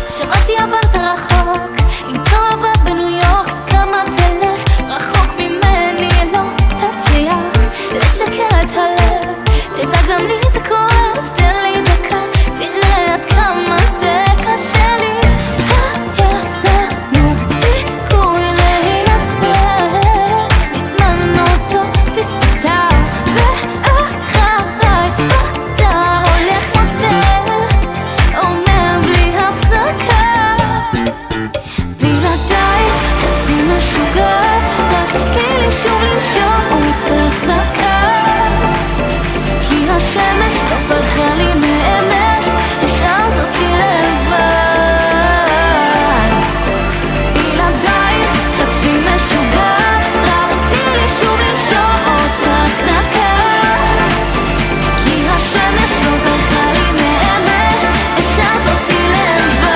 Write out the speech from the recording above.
שמעתי עברת רחוק, למצוא אהבה בניו יורק, כמה תלך רחוק ממני, לא תצליח לשקר את הלב. תדע גם לי זה כואב, תן לי דקה, תראה עד כמה זה קשה לי. היה לנו סיכוי להינצל, מזמן אותו פספסת, ואחריי אתה הולך מוצא, אומר בלי הפסקה. בלעדייך חצי משוגע, רק תני לי שוב לנשום אותך דקה, כי השמש לא זרחה לי